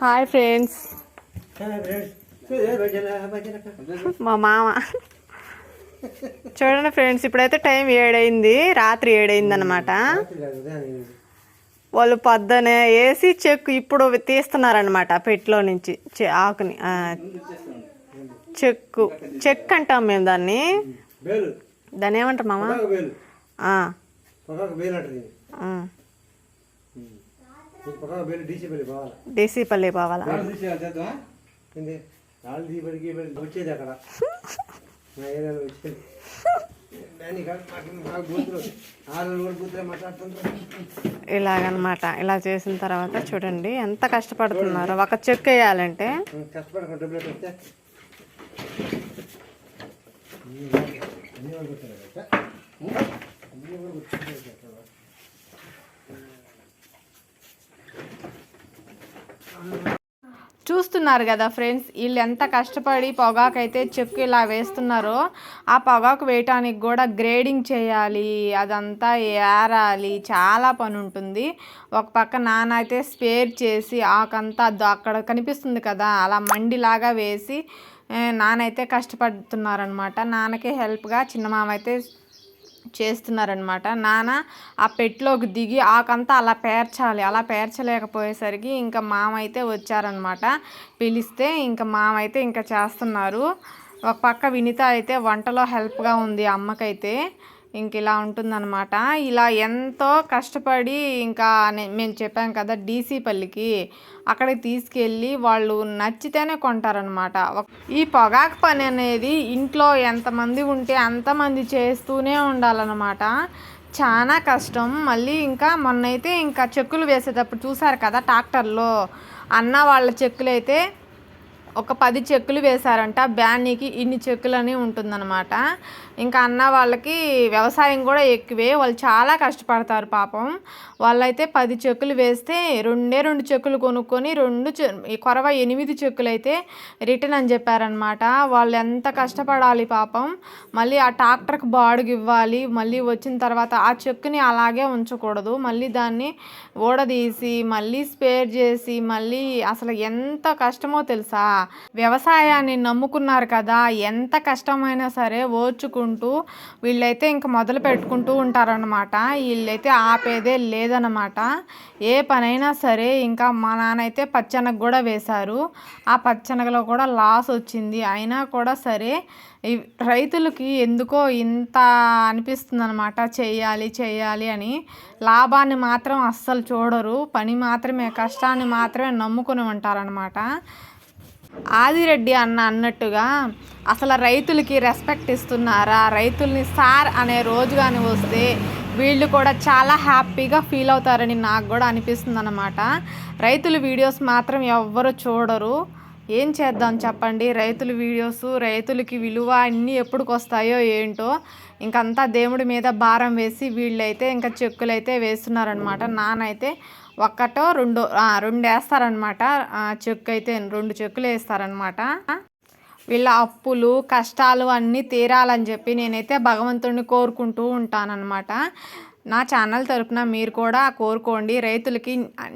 Hi friends, మా మామ చూడండి ఫ్రెండ్స్, ఇప్పుడైతే టైం 7 అయింది, రాత్రి 7 అయింది అనమాట. వాళ్ళు పొద్దునే వేసి చెక్కు ఇప్పుడు తీస్తున్నారనమాట పెట్టులో నుంచి ఆకుని. చెక్ అంటాం మేము దాన్ని ఏమంటాం మామ? డీసీపల్లి పోవాలా? ఇలాగనమాట. ఇలా చేసిన తర్వాత చూడండి ఎంత కష్టపడుతున్నారో. ఒక చెక్ వేయాలంటే చూస్తున్నారు కదా ఫ్రెండ్స్, వీళ్ళు ఎంత కష్టపడి పొగాకైతే చెక్కు ఇలా వేస్తున్నారో. ఆ పొగాకు వేయటానికి కూడా గ్రేడింగ్ చేయాలి, అదంతా ఏరాలి, చాలా పని ఉంటుంది. ఒక పక్క నాన్న అయితే స్పేర్ చేసి ఆకంతా అక్కడ కనిపిస్తుంది కదా, అలా మండిలాగా వేసి నానైతే కష్టపడుతున్నారనమాట. నాన్నకి హెల్ప్గా చిన్న మామ అయితే చేస్తున్నారనమాట. నాన్న ఆ పెట్టులోకి దిగి ఆకంతా అలా పేర్చాలి. అలా పేర్చలేకపోయేసరికి ఇంకా మామ అయితే వచ్చారనమాట. పిలిస్తే ఇంకా మామ అయితే ఇంకా చేస్తున్నారు. ఒక పక్క వినిత అయితే వంటలో హెల్ప్గా ఉంది అమ్మకైతే. ఇంక ఇలా ఉంటుందన్నమాట. ఇలా ఎంతో కష్టపడి ఇంకా మేము చెప్పాం కదా డీసీపల్లికి, అక్కడికి తీసుకెళ్ళి వాళ్ళు నచ్చితేనే కొంటారనమాట. ఈ పొగాకు పని అనేది ఇంట్లో ఎంతమంది ఉంటే అంతమంది చేస్తూనే ఉండాలన్నమాట. చాలా కష్టం. మళ్ళీ ఇంకా మొన్నైతే ఇంకా చెక్కులు వేసేటప్పుడు చూసారు కదా ట్రాక్టర్లో, అన్న వాళ్ళ చెక్కులు అయితే ఒక 10 చెక్కులు వేశారంట. బ్యానీకి ఇన్ని చెక్కులని ఉంటుందన్నమాట. ఇంకా అన్న వాళ్ళకి వ్యవసాయం కూడా ఎక్కువే, వాళ్ళు చాలా కష్టపడతారు పాపం. వాళ్ళైతే 10 చెక్కులు వేస్తే 2 చెక్కులు కొనుక్కొని కొరవ 8 చెక్కులు అయితే రిటర్న్ అని చెప్పారనమాట. వాళ్ళు ఎంత కష్టపడాలి పాపం. మళ్ళీ ఆ ట్రాక్టర్కి బాడుగు ఇవ్వాలి. మళ్ళీ వచ్చిన తర్వాత ఆ చెక్కుని అలాగే ఉంచకూడదు, మళ్ళీ దాన్ని ఊడదీసి మళ్ళీ స్పేర్ చేసి మళ్ళీ అసలు ఎంత కష్టమో తెలుసా. వ్యవసాయాన్ని నమ్ముకున్నారు కదా, ఎంత కష్టమైనా సరే ఓర్చుకుంటూ వీళ్ళైతే ఇంకా మొదలు పెట్టుకుంటూ ఉంటారనమాట. వీళ్ళైతే ఆపేదే లేదనమాట. ఏ పనైనా సరే. ఇంకా మా నాన్న అయితే పచ్చనగ కూడా వేశారు. ఆ పచ్చనగలో కూడా లాస్ వచ్చింది. అయినా కూడా సరే రైతులకి ఎందుకో ఇంత అనిపిస్తుంది అనమాట, చెయ్యాలి అని. లాభాన్ని మాత్రం అస్సలు చూడరు, పని మాత్రమే, కష్టాన్ని మాత్రమే నమ్ముకుని ఉంటారనమాట. ఆదిరెడ్డి అన్నట్టుగా అసలు రైతులకి రెస్పెక్ట్ ఇస్తున్నారా? రైతుల్ని సార్ అనే రోజు కానీ వస్తే వీళ్ళు కూడా చాలా హ్యాపీగా ఫీల్ అవుతారని నాకు కూడా అనిపిస్తుంది అన్నమాట. రైతుల వీడియోస్ మాత్రం ఎవ్వరు చూడరు. ఏం చేద్దాం చెప్పండి, రైతుల వీడియోస్, రైతులకి విలువ అన్నీ ఎప్పుడుకి వస్తాయో ఏంటో. ఇంకంతా దేవుడి మీద భారం వేసి వీళ్ళైతే ఇంకా చెక్కులైతే వేస్తున్నారనమాట. నానైతే 1 2 వేస్తారనమాట. చెక్కు అయితే 2 చెక్కులు వేస్తారనమాట. వీళ్ళ అప్పులు కష్టాలు అన్నీ తీరాలని చెప్పి నేనైతే భగవంతుడిని కోరుకుంటూ ఉంటానన్నమాట. నా ఛానల్ తరపున మీరు కూడా కోరుకోండి, రైతులకి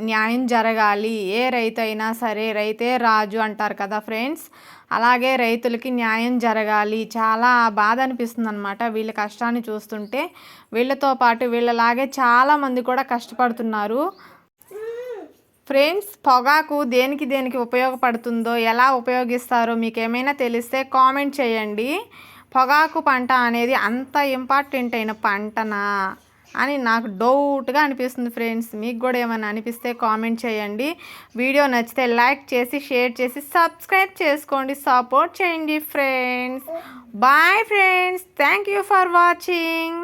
న్యాయం జరగాలి. ఏ రైతు అయినా సరే రైతే రాజు అంటారు కదా ఫ్రెండ్స్, అలాగే రైతులకి న్యాయం జరగాలి. చాలా బాధ అనిపిస్తుంది అనమాట వీళ్ళ కష్టాన్ని చూస్తుంటే. వీళ్ళతో పాటు వీళ్ళలాగే చాలామంది కూడా కష్టపడుతున్నారు ఫ్రెండ్స్. పొగాకు దేనికి ఉపయోగపడుతుందో, ఎలా ఉపయోగిస్తారో మీకు ఏమైనా తెలిస్తే కామెంట్ చేయండి. పొగాకు పంట అనేది అంత ఇంపార్టెంట్ అయిన పంటనా అని నాకు డౌట్గా అనిపిస్తుంది ఫ్రెండ్స్. మీకు కూడా ఏమైనా అనిపిస్తే కామెంట్ చేయండి. వీడియో నచ్చితే లైక్ చేసి షేర్ చేసి సబ్స్క్రైబ్ చేసుకోండి, సపోర్ట్ చేయండి friends. Bye friends, thank you for watching.